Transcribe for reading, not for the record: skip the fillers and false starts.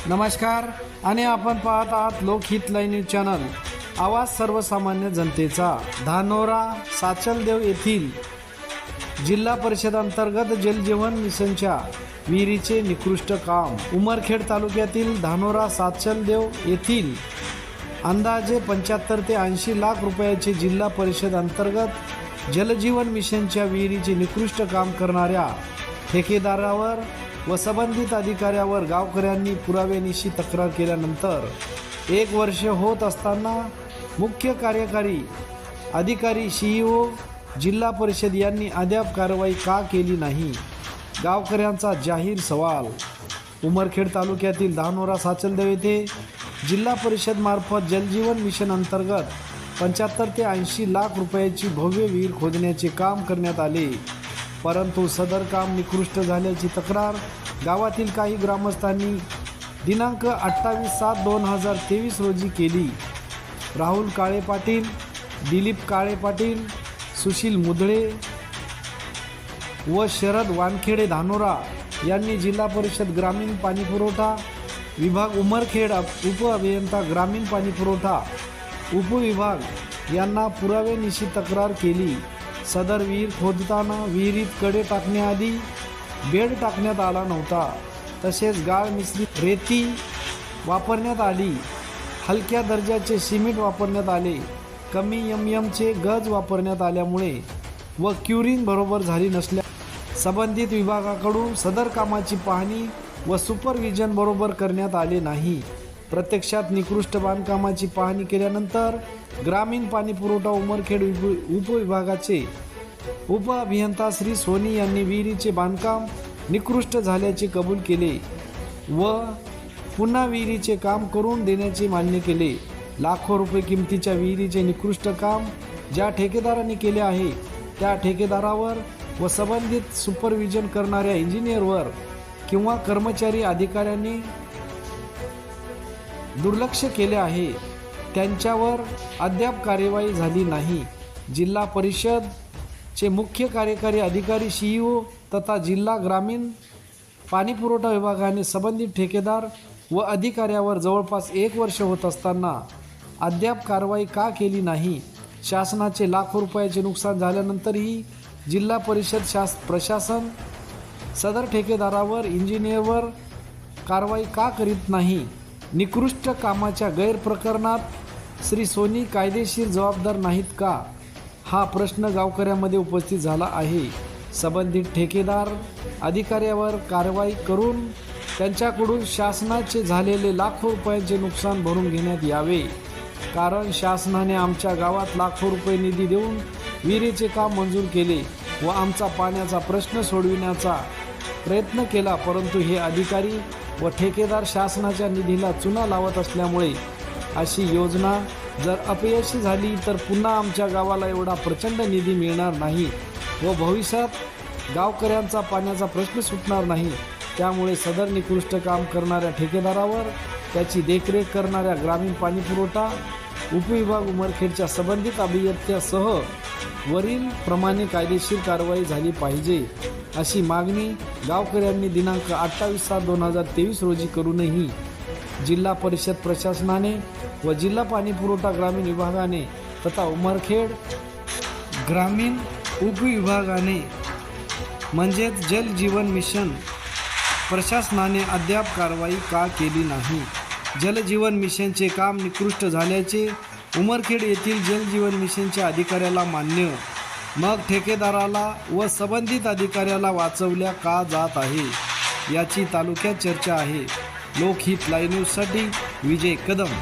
नमस्कार आणि आपण पाहत आहात लोकहित लाईव्ह न्यूज चॅनल, आवाज सर्वसामान्य जनतेचा। धानोरा साचलदेव येथील जिल्हा परिषद अंतर्गत जलजीवन मिशनच्या विहिरीचे निकृष्ट काम। उमरखेड तालुक्यातील धानोरा साचलदेव येथील अंदाजे 75 ते 80 लाख रुपयाचे जिल्हा परिषद अंतर्गत जलजीवन मिशनच्या विहिरीचे निकृष्ट काम करणाऱ्या ठेकेदारावर व संबंधित अधिकाऱ्यावर गावकऱ्यांनी पुराव्यानिशी तक्रार केल्यानंतर 1 वर्ष होत असताना मुख्य कार्यकारी अधिकारी सीईओ जिल्हा परिषद यांनी अद्याप कारवाई का केली नाही, गावकऱ्यांचा जाहीर सवाल। उमरखेड तालुक्यातील धानोरा साचलदेव येथे जिल्हा परिषद मार्फत जलजीवन मिशन अंतर्गत 75 ते 80 लाख रुपयाची भव्य विहीर खोदण्याचे काम करण्यात आले, परंतु सदर काम निकृष्ट झाल्याची तक्रार गावातील काही ग्रामस्थांनी दिनांक 28/7/2023 रोजी केली। राहुल काळे पाटील, दिलीप काळे पाटील, सुशील मुदळे व शरद वानखेडे धानोरा यांनी जिल्हा परिषद ग्रामीण पाणीपुरवठा विभाग उमरखेड उपअभियंता ग्रामीण पाणीपुरवठा उपविभाग यांना पुराव्यानिशी तक्रार केली। सदर विहीर खोदताना विहिरीत कडे टाकण्याआधी बेड टाकण्यात आला नव्हता, तसेच गाळ मिश्रित रेती वापरण्यात आली, हलक्या दर्जाचे सिमेंट वापरण्यात आले, कमी एमएमचे गज वापरण्यात आल्यामुळे व क्युरिंग बरोबर झाली नसल्या संबंधित विभागाकडून सदर कामाची पाहणी व सुपरविजन बरोबर करण्यात आले नाही। प्रत्यक्षात निकृष्ट बांधकामाची पाहणी केल्यानंतर ग्रामीण पाणीपुरवठा उमरखेड उपविभागाचे उपअभियंता श्री सोनी यांनी विहिरीचे बांधकाम निकृष्ट झाल्याचे कबूल केले व पुन्हा विहिरीचे काम करून देण्याचे मान्य केले। लाखो रुपये किमतीच्या विहिरीचे निकृष्ट काम ज्या ठेकेदाराने केले आहे त्या ठेकेदारावर व संबंधित सुपरविजन करणाऱ्या इंजिनियरवर किंवा कर्मचारी अधिकाऱ्यांनी दुर्लक्ष केले आहे, त्यांच्यावर अद्याप कार्यवाही झाली नाही। जिल्हा परिषदचे मुख्य कार्यकारी अधिकारी सीईओ तथा जिल्हा ग्रामीण पाणीपुरवठा विभागाने संबंधित ठेकेदार व अधिकाऱ्यावर जवळपास 1 वर्ष होत असताना अद्याप कारवाई का केली नाही? शासनाचे लाखो रुपयाचे नुकसान झाल्यानंतरही जिल्हा परिषद प्रशासन सदर ठेकेदारावर इंजिनियरवर कारवाई का करीत नाही? निकृष्ट कामाच्या गैरप्रकरणात श्री सोनी कायदेशीर जबाबदार नाहीत का? हा प्रश्न गावकऱ्यांमध्ये उपस्थित झाला आहे। संबंधित ठेकेदार अधिकाऱ्यावर कारवाई करून त्यांच्याकडून शासनाचे झालेले लाखो रुपयांचे नुकसान भरून घेण्यात यावे, कारण शासनाने आमच्या गावात लाखो रुपये निधी देऊन विहिरीचे काम मंजूर केले व आमचा पाण्याचा प्रश्न सोडविण्याचा प्रयत्न केला, परंतु हे अधिकारी व ठेकेदार शासनाच्या निधीला चुना लावत असल्यामुळे अशी योजना जर अपयशी झाली तर पुन्हा आमच्या गावाला एवढा प्रचंड निधी मिळणार नाही व भविष्यात गावकऱ्यांचा पाण्याचा प्रश्न सुटणार नाही। त्यामुळे सदर निकृष्ट काम करणाऱ्या ठेकेदारावर त्याची देखरेख करणाऱ्या ग्रामीण पाणीपुरवठा उपविभाग उमरखेडच्या संबंधित अभियंत्यासह वरील प्रमाणे कायदेशीर कारवाई झाली पाहिजे, अशी मागणी गावकऱ्यांनी दिनांक 28/7/2023 रोजी करूनही जिल्हा परिषद प्रशासनाने व जिल्हा पाणीपुरवठा ग्रामीण विभागाने तथा उमरखेड ग्रामीण उपविभागाने म्हणजेच जल जीवन मिशन प्रशासनाने अद्याप कारवाई का केली नाही? जलजीवन मिशनचे काम निकृष्ट झाल्याचे उमरखेड येथील जलजीवन मिशनच्या अधिकाऱ्याला मान्य, मग ठेकेदाराला व संबंधित अधिकाऱ्याला वाचवल्या का जात आहे, याची तालुक्यात चर्चा आहे। लोकहित लाईव्ह न्यूजसाठी विजय कदम।